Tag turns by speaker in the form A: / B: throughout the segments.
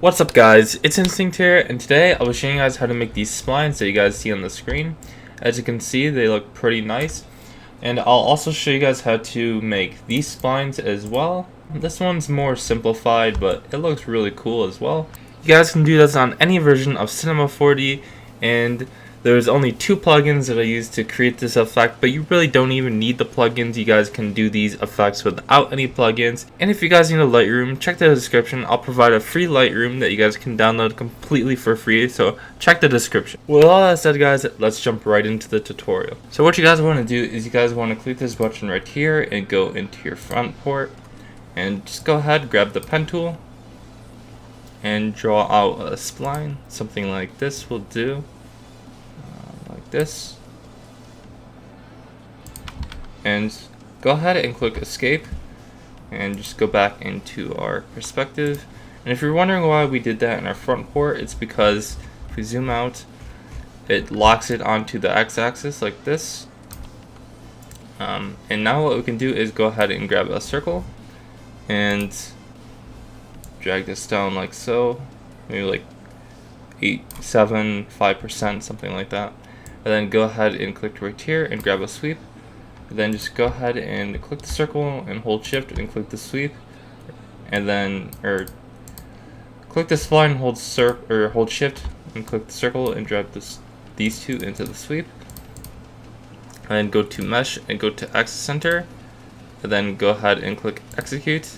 A: What's up guys, it's Instinct here, and today I'll be showing you guys how to make these splines that you guys see on the screen. As you can see, they look pretty nice. And I'll also show you guys how to make these splines as well. This one's more simplified, but it looks really cool as well. You guys can do this on any version of Cinema 4D, and there's only two plugins that I use to create this effect, but you really don't even need the plugins. You guys can do these effects without any plugins. And if you guys need a Lightroom, check the description. I'll provide a free Lightroom that you guys can download completely for free, so check the description. With all that said guys, let's jump right into the tutorial. So what you guys want to do is you guys want to click this button right here and go into your front port, and just go ahead, grab the pen tool, and draw out a spline. Something like this will do. Like this, and go ahead and click escape and just go back into our perspective. And if you're wondering why we did that in our front port, it's because if we zoom out, it locks it onto the x-axis like this. And now what we can do is go ahead and grab a circle and drag this down like so, maybe like 8, 7, 5%, something like that. And then go ahead and click right here and grab a sweep. And then just go ahead and click the circle and hold shift and click the sweep. And then, click the spline, hold shift and click the circle and drag these two into the sweep. And then go to mesh and go to axis center. And then go ahead and click execute.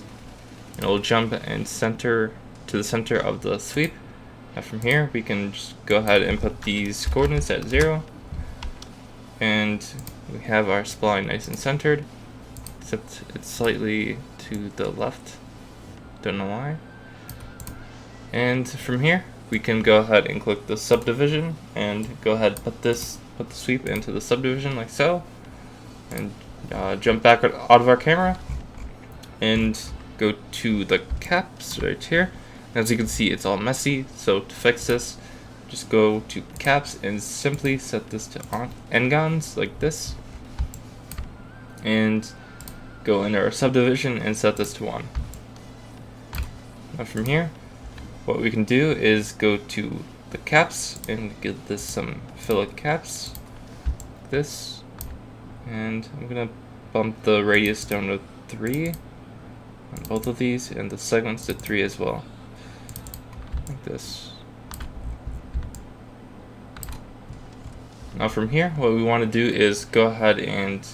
A: And it will jump and center to the center of the sweep. Now from here we can just go ahead and put these coordinates at 0. And we have our spline nice and centered, except it's slightly to the left, don't know why. And from here we can go ahead and click the subdivision and go ahead and put the sweep into the subdivision like so, and jump back out of our camera and go to the caps right here. As you can see, it's all messy, so to fix this, just go to caps and simply set this to n-gons like this, and go into our subdivision and set this to 1. Now from here, what we can do is go to the caps and give this some fillet caps like this, and I'm gonna bump the radius down to 3 on both of these, and the segments to 3 as well, like this. Now from here, what we want to do is go ahead and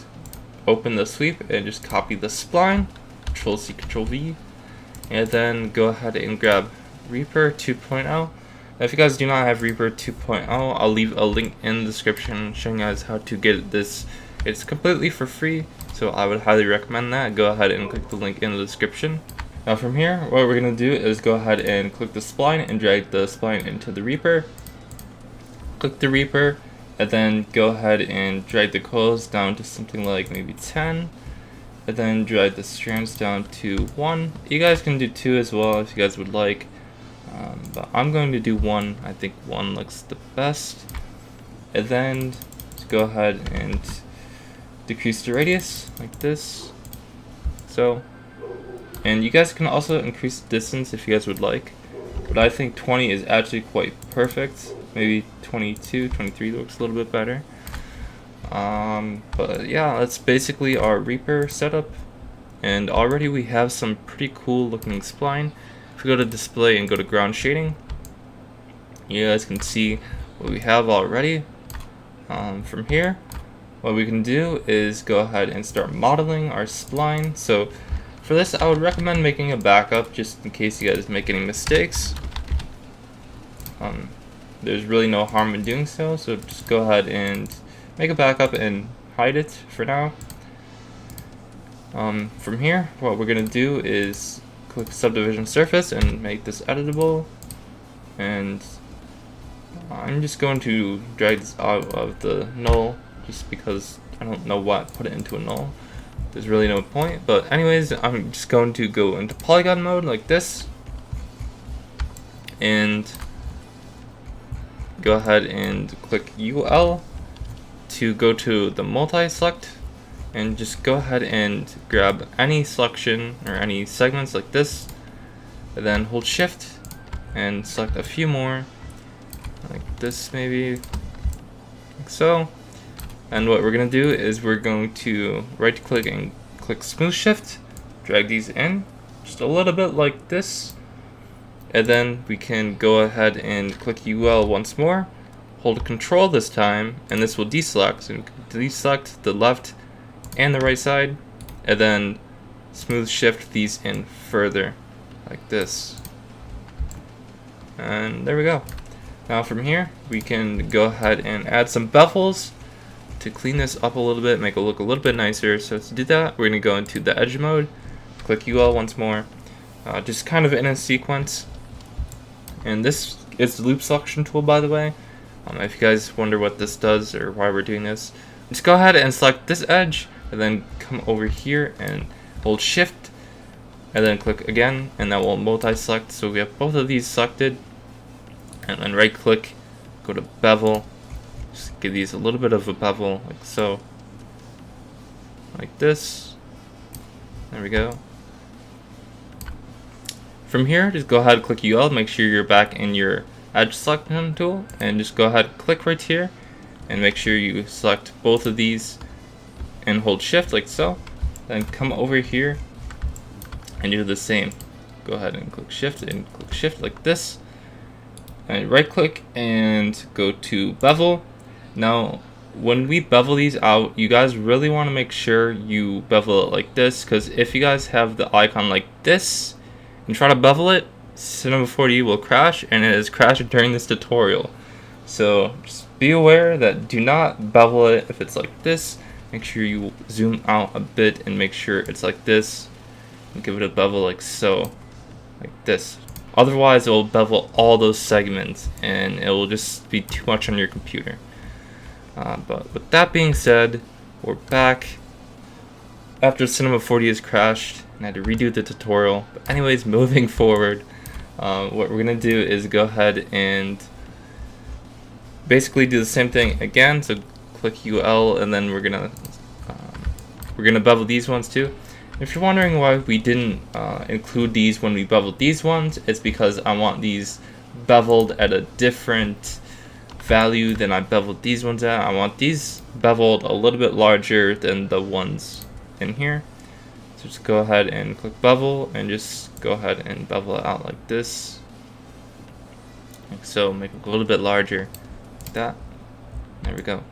A: open the sweep and just copy the spline, Control C, Control V, and then go ahead and grab Reaper 2.0. Now if you guys do not have Reaper 2.0, I'll leave a link in the description showing you guys how to get this. It's completely for free, so I would highly recommend that. Go ahead and click the link in the description. Now from here, what we're going to do is go ahead and click the spline and drag the spline into the Reaper. Click the Reaper, and then go ahead and drag the coils down to something like maybe 10, and then drag the strands down to 1. You guys can do 2 as well if you guys would like, but I'm going to do 1. I think 1 looks the best. And then just go ahead and decrease the radius like this, so. And you guys can also increase the distance if you guys would like, but I think 20 is actually quite perfect. Maybe 22, 23 looks a little bit better. But yeah, that's basically our Reaper setup, and already we have some pretty cool looking spline. If we go to display and go to ground shading, you guys can see what we have already. From here, what we can do is go ahead and start modeling our spline. So for this, I would recommend making a backup just in case you guys make any mistakes. There's really no harm in doing so, so just go ahead and make a backup and hide it for now. From here, what we're going to do is click subdivision surface and make this editable, and I'm just going to drag this out of the null just because I don't know what put it into a null. There's really no point, but anyways, I'm just going to go into polygon mode like this, and go ahead and click UL to go to the multi-select, and just go ahead and grab any selection or any segments like this, and then hold shift and select a few more, like this maybe, like so. And what we're going to do is we're going to right click and click smooth shift, drag these in just a little bit like this, and then we can go ahead and click UL once more, hold control this time, and this will deselect. So we can deselect the left and the right side, and then smooth shift these in further like this. And there we go. Now from here we can go ahead and add some bevels to clean this up a little bit, make it look a little bit nicer. So to do that, we're going to go into the edge mode, click UL once more, just kind of in a sequence. And this is the loop selection tool, by the way. If you guys wonder what this does or why we're doing this, just go ahead and select this edge, and then come over here and hold shift, and then click again, and that will multi-select. So we have both of these selected, and then right click, go to bevel, just give these a little bit of a bevel like so, like this. There we go. From here, just go ahead and click UL, make sure you're back in your edge selection tool, and just go ahead and click right here and make sure you select both of these and hold shift like so. Then come over here and do the same. Go ahead and click shift like this, and right click and go to bevel. Now when we bevel these out, you guys really want to make sure you bevel it like this, because if you guys have the icon like this and try to bevel it, Cinema 4D will crash, and it has crashed during this tutorial. So just be aware that do not bevel it if it's like this. Make sure you zoom out a bit and make sure it's like this, and give it a bevel like so, like this. Otherwise it will bevel all those segments and it will just be too much on your computer. But with that being said, we're back after Cinema 4D has crashed and I had to redo the tutorial. But anyways, moving forward, what we're gonna do is go ahead and basically do the same thing again. So click UL, and then we're gonna bevel these ones too. If you're wondering why we didn't include these when we beveled these ones, it's because I want these beveled at a different value than I beveled these ones at. I want these beveled a little bit larger than the ones in here. So just go ahead and click bevel and just go ahead and bevel it out like this. Like so, make it a little bit larger. Like that. There we go.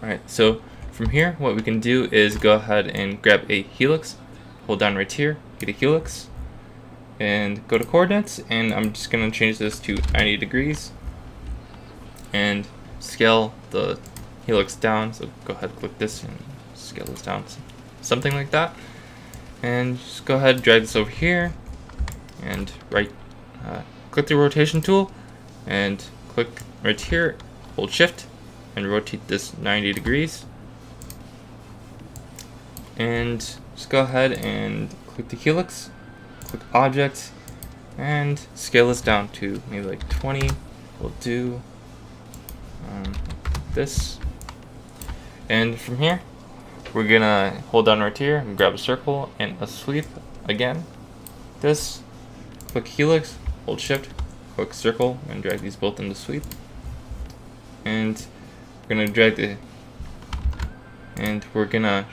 A: Alright, so from here, what we can do is go ahead and grab a helix, hold down right here, get a helix, and go to coordinates, and I'm just going to change this to 90 degrees, and scale the helix down. So go ahead and click this and scale this down, something like that. And just go ahead and drag this over here, and click the rotation tool, and click right here, hold shift, and rotate this 90 degrees. And just go ahead and click the helix, click object, and scale this down to maybe like 20. We'll do this. And from here, we're gonna hold down right here and grab a circle and a sweep again. This, click helix, hold shift, click circle, and drag these both into sweep. And we're gonna we're gonna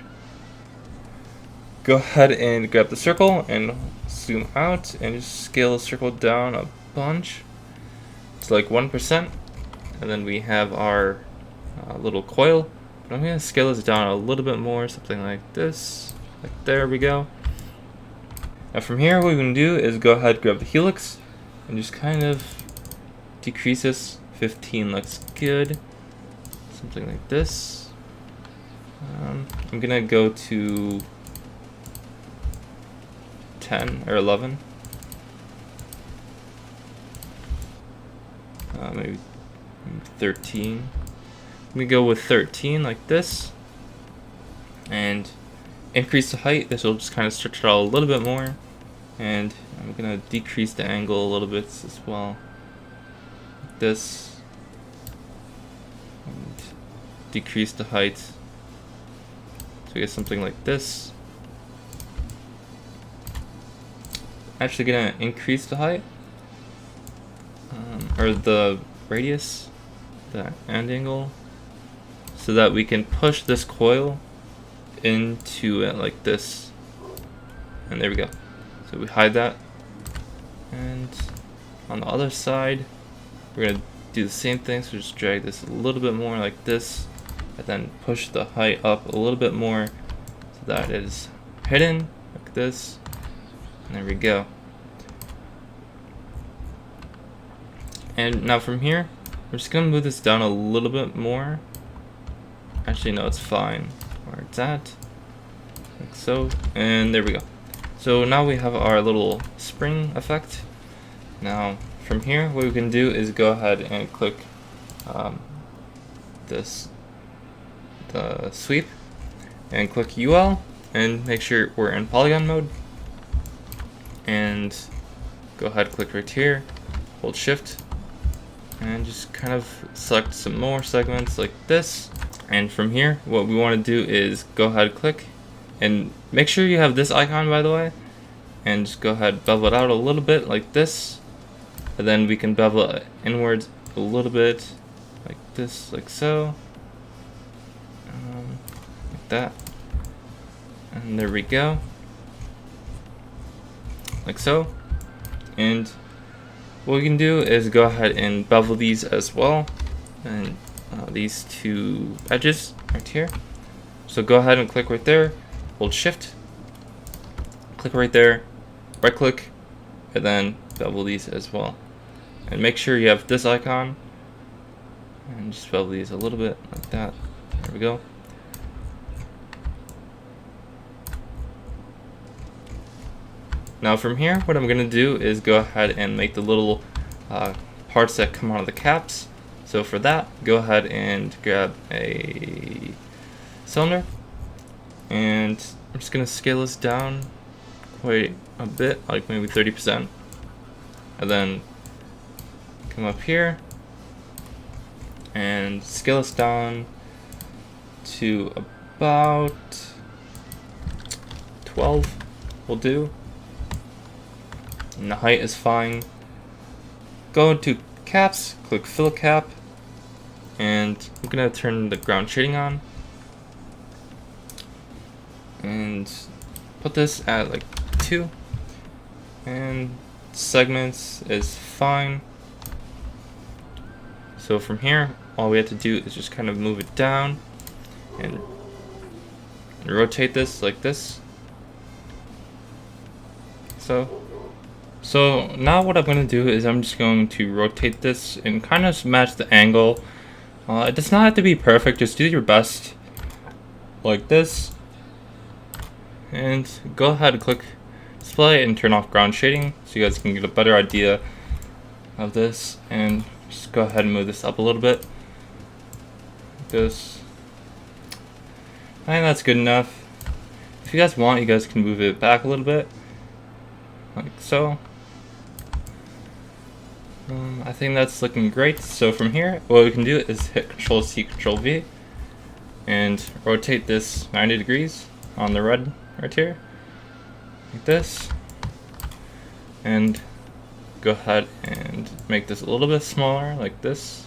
A: go ahead and grab the circle and zoom out and just scale the circle down a bunch. It's like 1%, and then we have our little coil. But I'm gonna scale this down a little bit more, something like this. Like there we go. Now from here, what we're gonna do is go ahead, grab the helix, and just kind of decrease this. 15 looks good. Something like this. I'm gonna go to 10 or 11. Maybe 13. I'm gonna go with 13 like this, and increase the height. This will just kind of stretch it out a little bit more, and I'm gonna decrease the angle a little bit as well, like this, and decrease the height. So we get something like this. actually gonna increase the height, or the radius, the end angle, so that we can push this coil into it like this. And there we go. So we hide that. And on the other side, we're gonna do the same thing, so just drag this a little bit more like this, and then push the height up a little bit more so that it is hidden like this. And there we go. And now from here, we're just gonna move this down a little bit more. Actually, no, it's fine where it's at, like so. And there we go. So now we have our little spring effect. Now from here, what we can do is go ahead and click the sweep, and click UL, and make sure we're in polygon mode. And go ahead, click right here, hold shift, and just kind of select some more segments like this. And from here, what we want to do is go ahead, click, and make sure you have this icon, by the way, and just go ahead, bevel it out a little bit like this, and then we can bevel it inwards a little bit like this, like so, like that, and there we go, like so. And what we can do is go ahead and bevel these as well, and these two edges right here. So go ahead and click right there, hold shift, click right there, right click, and then bevel these as well. And make sure you have this icon, and just bevel these a little bit like that. There we go. Now from here, what I'm going to do is go ahead and make the little parts that come out of the caps. So for that, go ahead and grab a cylinder, and I'm just going to scale this down quite a bit, like maybe 30%, and then come up here and scale this down to about 12 will do, and the height is fine. Go into caps, click fill cap, and I'm gonna turn the ground shading on and put this at like 2, and segments is fine. So from here, all we have to do is just kind of move it down and rotate this like this. So now what I'm going to do is I'm just going to rotate this and kind of match the angle. It does not have to be perfect, just do your best like this. And go ahead and click display and turn off ground shading so you guys can get a better idea of this. And just go ahead and move this up a little bit. Like this. I think that's good enough. If you guys want, you guys can move it back a little bit. Like so. I think that's looking great. So from here, what we can do is hit Control C, Control V, and rotate this 90 degrees on the red right here, like this. And go ahead and make this a little bit smaller, like this,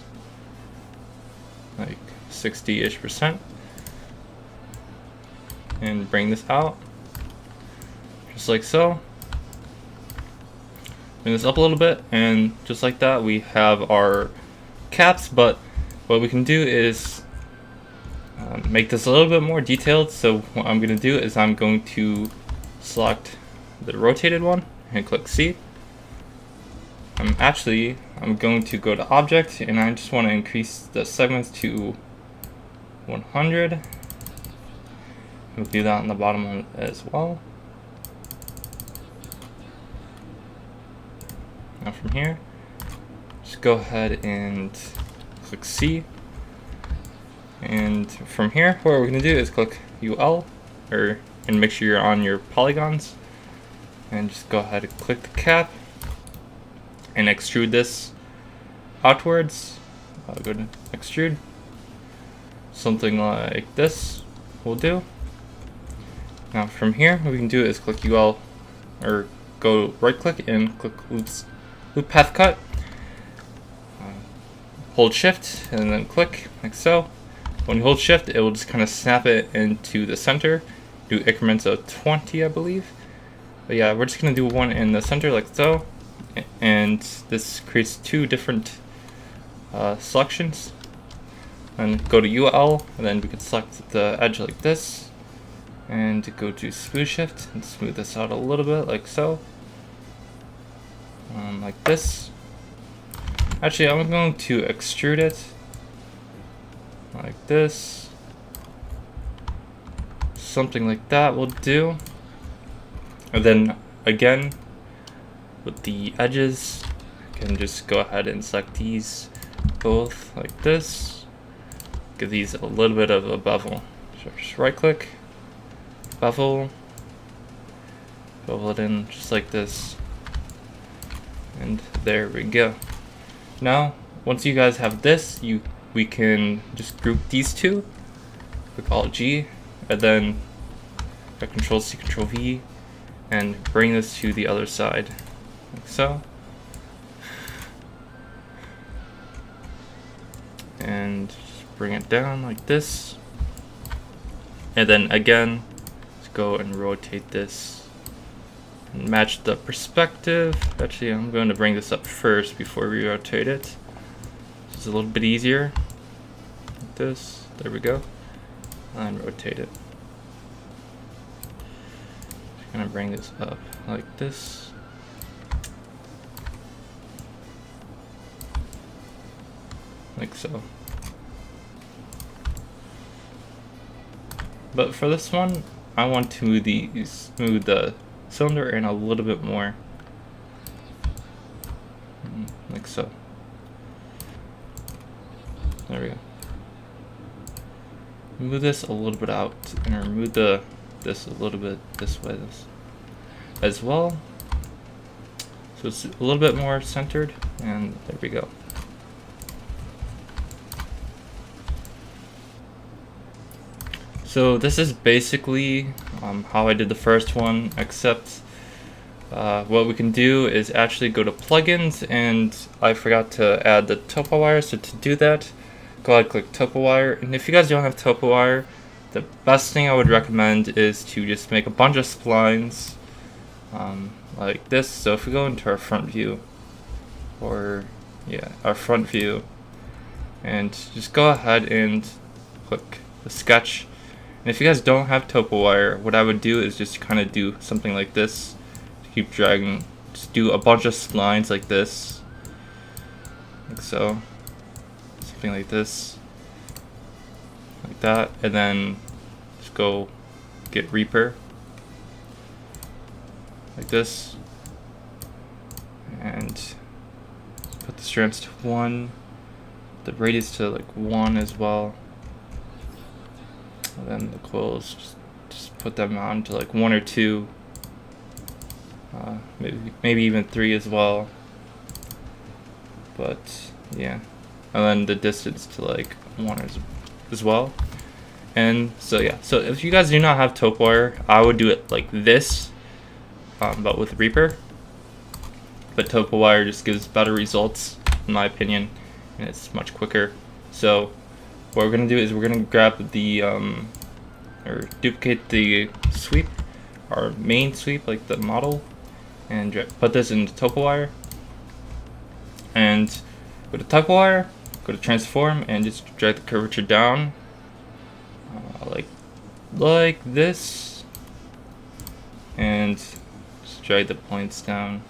A: like 60-ish%, and bring this out, just like so. Bring this up a little bit, and just like that we have our caps. But what we can do is make this a little bit more detailed. So what I'm going to do is I'm going to select the rotated one and click C. I'm going to go to object, and I just want to increase the segments to 100. We'll do that on the bottom one as well. Now from here, just go ahead and click C, and from here what we're going to do is click UL, and make sure you're on your polygons, and just go ahead and click the cap and extrude this outwards. Go to extrude, something like this will do. Now from here what we can do is click UL, or go right click and click loop path cut. Hold shift and then click like so. When you hold shift, it will just kind of snap it into the center. Do increments of 20, I believe. But yeah, we're just gonna do one in the center like so. And this creates two different selections. And go to UL, and then we can select the edge like this. And go to smooth shift and smooth this out a little bit like so. Like this. Actually, I'm going to extrude it like this. Something like that will do. And then again, with the edges, I can just go ahead and select these both like this. Give these a little bit of a bevel. So just right click, bevel it in just like this. And there we go. Now, once you guys have this, we can just group these two. Click Alt G, and then Control C, Control V, and bring this to the other side, like so. And just bring it down like this. And then again, let's go and rotate this. And match the perspective. Actually, I'm going to bring this up first before we rotate it. It's a little bit easier. Like this. There we go. And rotate it. Just gonna bring this up like this. Like so. But for this one, I want to move the cylinder in a little bit more, like so. There we go. Move this a little bit out and remove this a little bit this way as well, so it's a little bit more centered, and there we go. So this is basically how I did the first one, except what we can do is actually go to plugins, and I forgot to add the Topowire. So to do that, go ahead and click Topowire. And if you guys don't have Topowire, the best thing I would recommend is to just make a bunch of splines like this. So if we go into our front view, or yeah, our front view, and just go ahead and click the sketch. And if you guys don't have Topowire, what I would do is just kind of do something like this. Keep dragging, just do a bunch of splines like this. Like so. Something like this. Like that. And then just go get Reaper. Like this. And put the strands to 1. The radius to like 1 as well. And then the coils, just put them on to like 1 or 2, maybe even 3 as well. But yeah, and then the distance to like 1 as well. And so yeah, so if you guys do not have Topowire, I would do it like this, but with Reaper. But Topowire just gives better results, in my opinion, and it's much quicker. So what we're gonna do is we're gonna grab the or duplicate the sweep, our main sweep, like the model, and put this into Topowire. And go to Topowire, go to transform, and just drag the curvature down, like this, and just drag the points down,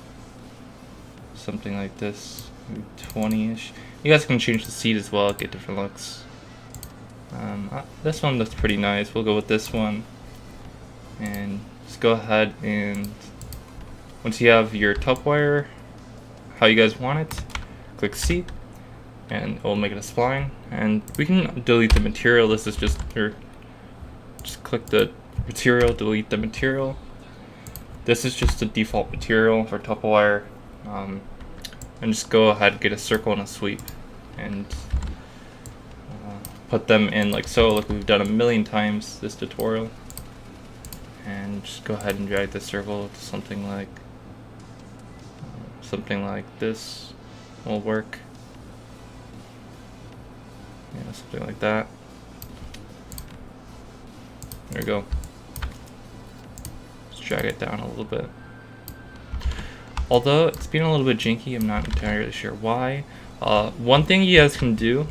A: something like this, maybe 20-ish. You guys can change the seed as well, get different looks. This one looks pretty nice. We'll go with this one, and just go ahead and once you have your Topowire how you guys want it, click C, and it will make it a spline. And we can delete the material. This is just click the material, delete the material. This is just the default material for Topowire, and just go ahead and get a circle and a sweep, and put them in like so, like we've done a million times this tutorial. And just go ahead and drag the circle to something like something like this will work. Yeah, something like that. There we go. Let's drag it down a little bit. Although it's being a little bit janky, I'm not entirely sure why. One thing you guys can do,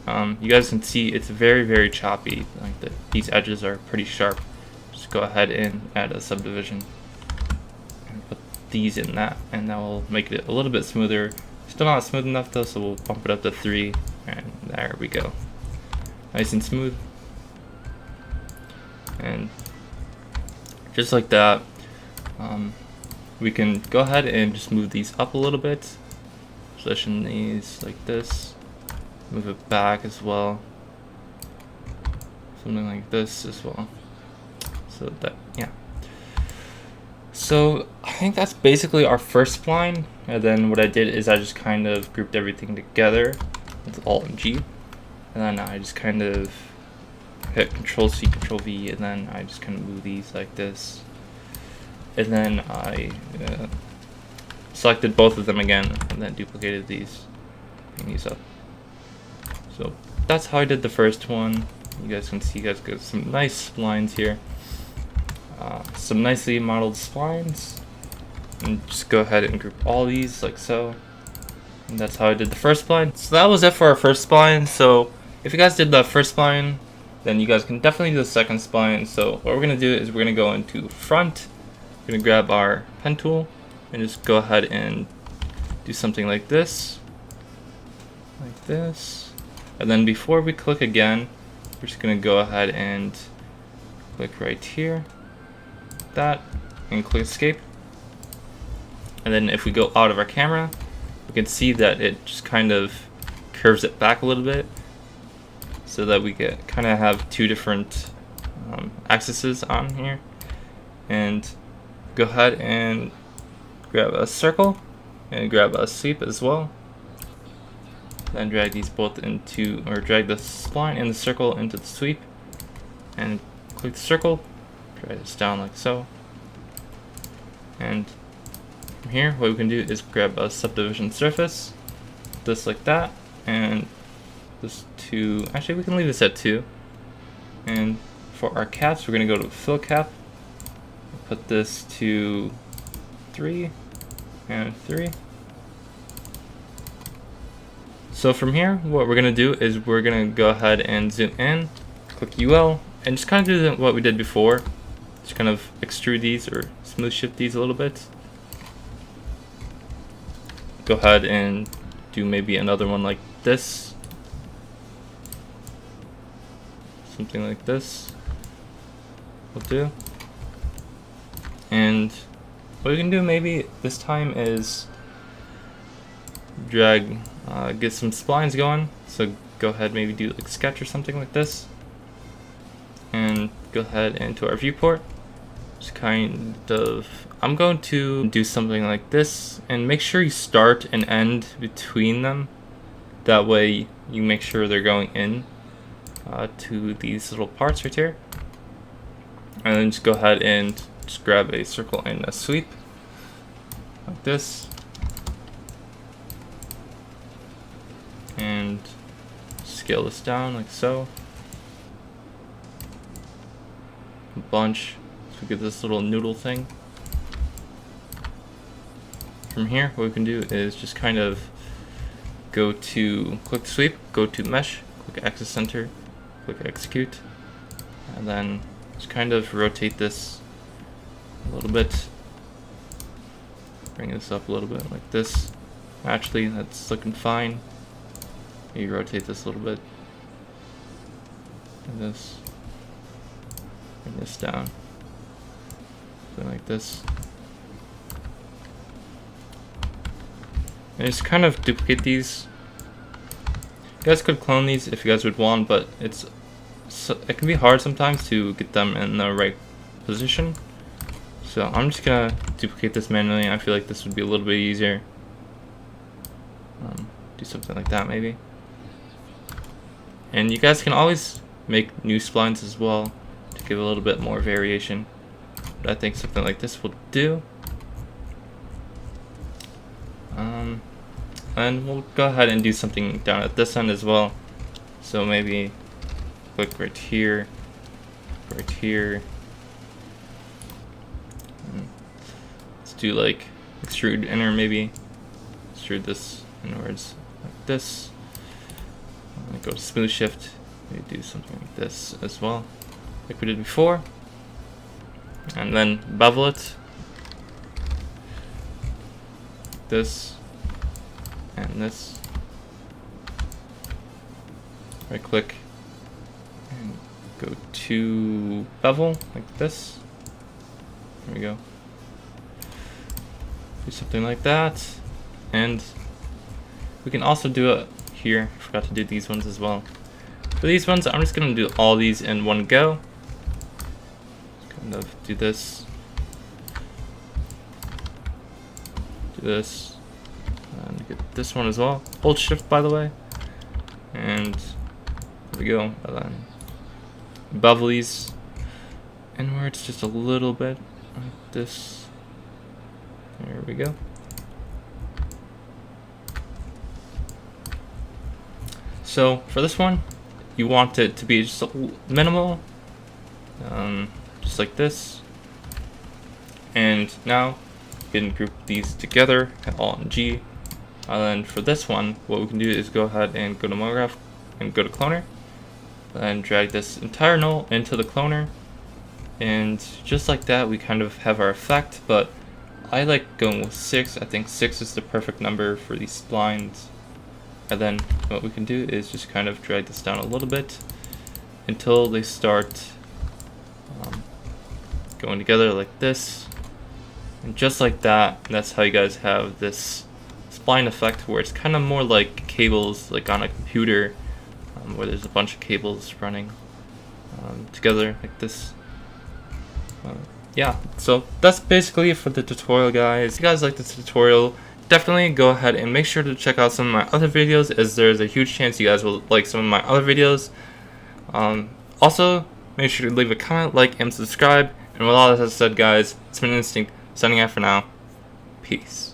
A: you guys can see it's very, very choppy. Like these edges are pretty sharp. Just go ahead and add a subdivision and put these in that, and that will make it a little bit smoother. Still not smooth enough though, so we'll bump it up to 3, and there we go. Nice and smooth. And just like that, we can go ahead and just move these up a little bit. Position these like this. Move it back as well. Something like this as well. So that, yeah. So I think that's basically our first spline. And then what I did is I just kind of grouped everything together with Alt and G. And then I just kind of hit Control C, Control V, and then I just kind of move these like this. And then I selected both of them again, and then duplicated these, bring these up. So that's how I did the first one. You guys can see, you guys got some nice splines here, some nicely modeled splines, and just go ahead and group all these like so. And that's how I did the first spline. So that was it for our first spline. So if you guys did the first spline, then you guys can definitely do the second spline. So what we're gonna do is we're gonna go into front. We're gonna grab our pen tool and just go ahead and do something like this, and then before we click again, we're just gonna go ahead and click right here, that, and click escape. And then if we go out of our camera, we can see that it just kind of curves it back a little bit, so that we get kind of have two different axes on here. And go ahead and grab a circle and grab a sweep as well. Then drag these both into, or drag the spline and the circle into the sweep, and click the circle, drag this down like so. And from here, what we can do is grab a subdivision surface, this like that, and this to, actually we can leave this at 2. And for our caps, we're gonna go to fill cap, put this to 3 and 3. So from here, what we're gonna do is we're gonna go ahead and zoom in, click UL, and just kind of do what we did before. Just kind of extrude these or smooth shift these a little bit. Go ahead and do maybe another one like this. Something like this will do. And what we can do maybe this time is drag, get some splines going. So go ahead, maybe do like sketch or something like this, and go ahead into our viewport. Just kind of, I'm going to do something like this, and make sure you start and end between them. That way you make sure they're going in to these little parts right here. And then just go ahead and just grab a circle and a sweep like this, and scale this down like so, a bunch, so we get this little noodle thing. From here, what we can do is just kind of go to click the sweep, go to mesh, click axis center, click execute, and then just kind of rotate this a little bit, bring this up a little bit like this. Actually, that's looking fine. Maybe rotate this a little bit, and this, bring this down, something like this. And just kind of duplicate these. You guys could clone these if you guys would want, but it can be hard sometimes to get them in the right position. So I'm just gonna duplicate this manually. I feel like this would be a little bit easier. Do something like that maybe. And you guys can always make new splines as well to give a little bit more variation. But I think something like this will do. And we'll go ahead and do something down at this end as well. So maybe click right here. Let's do like extrude inner, maybe extrude this inwards like this. Go to smooth shift, maybe do something like this as well, like we did before, and then bevel it, this and this. Right click and go to bevel like this. There we go. Do something like that, and we can also do it here. I forgot to do these ones as well. For these ones, I'm just gonna do all these in one go. Kind of do this, and get this one as well. Hold shift, by the way, and there we go. And then bevel these inwards just a little bit like this. There we go. So for this one, you want it to be just minimal, just like this. And now you can group these together, hit Alt and G. And then for this one, what we can do is go ahead and go to monograph and go to cloner, and drag this entire null into the cloner. And just like that, we kind of have our effect, but I like going with 6. I think 6 is the perfect number for these splines. And then what we can do is just kind of drag this down a little bit until they start going together like this. And just like that, that's how you guys have this spline effect, where it's kind of more like cables, like on a computer, where there's a bunch of cables running together like this. Yeah, so that's basically it for the tutorial, guys. If you guys like this tutorial, definitely go ahead and make sure to check out some of my other videos, as there's a huge chance you guys will like some of my other videos. Also, make sure to leave a comment, like, and subscribe. And with all that said, guys, it's been Instinct, signing out for now. Peace.